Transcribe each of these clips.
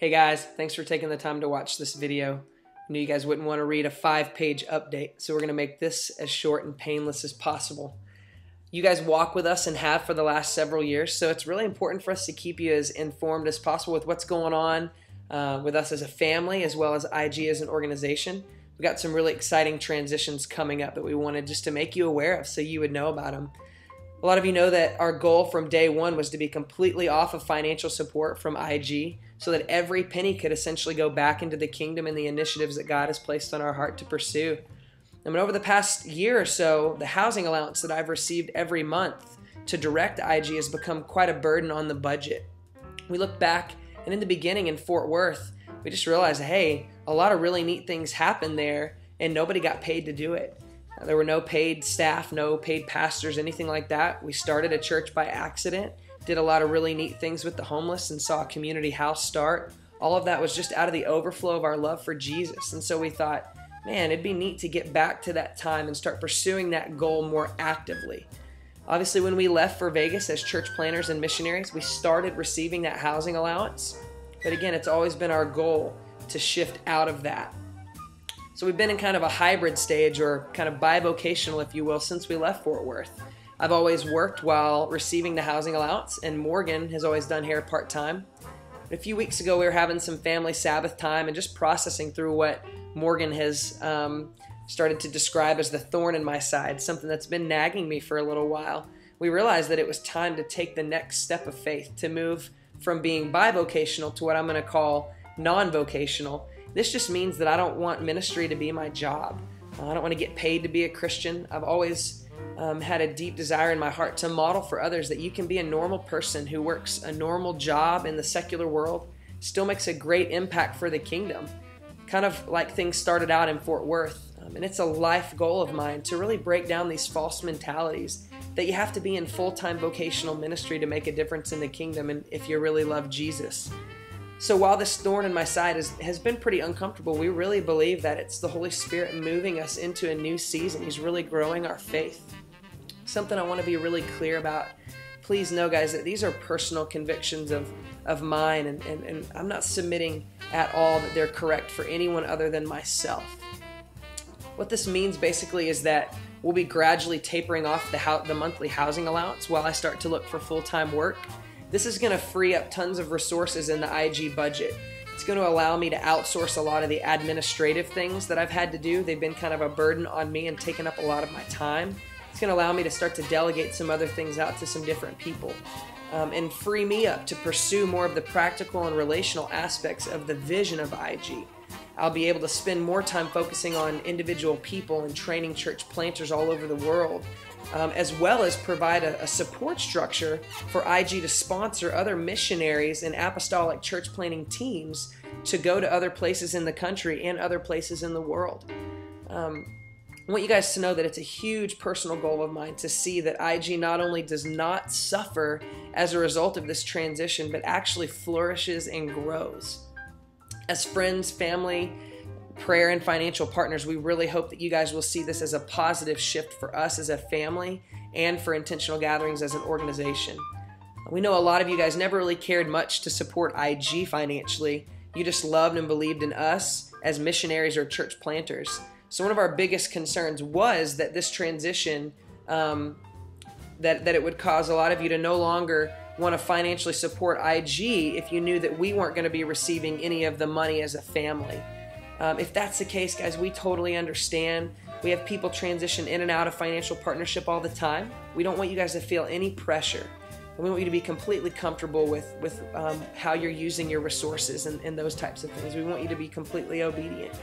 Hey guys, thanks for taking the time to watch this video. I knew you guys wouldn't want to read a 5-page update, so we're going to make this as short and painless as possible. You guys walk with us and have for the last several years, so it's really important for us to keep you as informed as possible with what's going on with us as a family as well as IG as an organization. We've got some really exciting transitions coming up that we wanted just to make you aware of so you would know about them. A lot of you know that our goal from day one was to be completely off of financial support from IG so that every penny could essentially go back into the kingdom and the initiatives that God has placed on our heart to pursue. I mean, over the past year or so, the housing allowance that I've received every month to direct IG has become quite a burden on the budget. We look back, and in the beginning in Fort Worth, we just realized, hey, a lot of really neat things happened there, and nobody got paid to do it. There were no paid staff, no paid pastors, anything like that. We started a church by accident, did a lot of really neat things with the homeless, and saw a community house start. All of that was just out of the overflow of our love for Jesus. And so we thought, man, it'd be neat to get back to that time and start pursuing that goal more actively. Obviously, when we left for Vegas as church planters and missionaries, we started receiving that housing allowance. But again, it's always been our goal to shift out of that. So we've been in kind of a hybrid stage, or kind of bivocational, if you will, since we left Fort Worth. I've always worked while receiving the housing allowance, and Morgan has always done hair part-time. A few weeks ago, we were having some family Sabbath time and just processing through what Morgan has started to describe as the thorn in my side, something that's been nagging me for a little while. We realized that it was time to take the next step of faith, to move from being bivocational to what I'm going to call non-vocational. This just means that I don't want ministry to be my job. I don't want to get paid to be a Christian. I've always had a deep desire in my heart to model for others that you can be a normal person who works a normal job in the secular world, still makes a great impact for the kingdom. Kind of like things started out in Fort Worth. And it's a life goal of mine to really break down these false mentalities that you have to be in full-time vocational ministry to make a difference in the kingdom and if you really love Jesus. So while this thorn in my side has been pretty uncomfortable, we really believe that it's the Holy Spirit moving us into a new season. He's really growing our faith. Something I want to be really clear about. Please know, guys, that these are personal convictions of mine, and I'm not submitting at all that they're correct for anyone other than myself. What this means basically is that we'll be gradually tapering off the monthly housing allowance while I start to look for full-time work. This is going to free up tons of resources in the IG budget. It's going to allow me to outsource a lot of the administrative things that I've had to do. They've been kind of a burden on me and taken up a lot of my time. It's going to allow me to start to delegate some other things out to some different people and free me up to pursue more of the practical and relational aspects of the vision of IG. I'll be able to spend more time focusing on individual people and training church planters all over the world, as well as provide a support structure for IG to sponsor other missionaries and apostolic church planting teams to go to other places in the country and other places in the world. I want you guys to know that it's a huge personal goal of mine to see that IG not only does not suffer as a result of this transition, but actually flourishes and grows. As friends, family, prayer, and financial partners, we really hope that you guys will see this as a positive shift for us as a family and for Intentional Gatherings as an organization. We know a lot of you guys never really cared much to support IG financially. You just loved and believed in us as missionaries or church planters. So one of our biggest concerns was that this transition, that it would cause a lot of you to no longer want to financially support IG if you knew that we weren't going to be receiving any of the money as a family. If that's the case, guys, we totally understand. We have people transition in and out of financial partnership all the time. We don't want you guys to feel any pressure. We want you to be completely comfortable with how you're using your resources and those types of things. We want you to be completely obedient.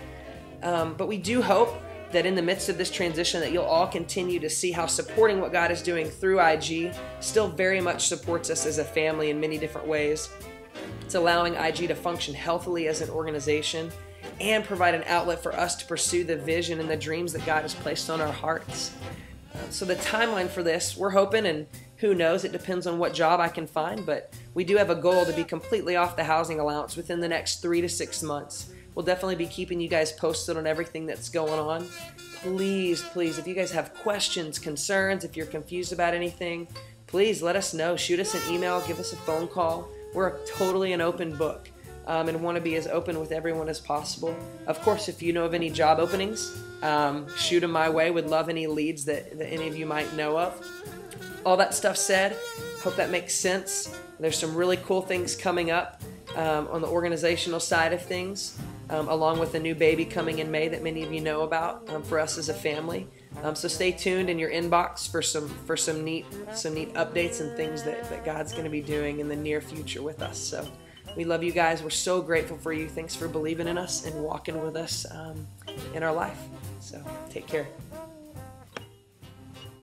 But we do hope that in the midst of this transition that you'll all continue to see how supporting what God is doing through IG still very much supports us as a family in many different ways. It's allowing IG to function healthily as an organization and provide an outlet for us to pursue the vision and the dreams that God has placed on our hearts. So the timeline for this, we're hoping, and who knows, it depends on what job I can find, but we do have a goal to be completely off the housing allowance within the next 3 to 6 months. We'll definitely be keeping you guys posted on everything that's going on. Please, if you guys have questions, concerns, if you're confused about anything, please let us know. Shoot us an email, give us a phone call. We're totally an open book. and want to be as open with everyone as possible. Of course, if you know of any job openings, shoot them my way. Would love any leads that any of you might know of. All that stuff said, hope that makes sense. There's some really cool things coming up on the organizational side of things, along with a new baby coming in May that many of you know about for us as a family. So stay tuned in your inbox for some neat updates and things that God's going to be doing in the near future with us. So we love you guys. We're so grateful for you. Thanks for believing in us and walking with us in our life. So take care.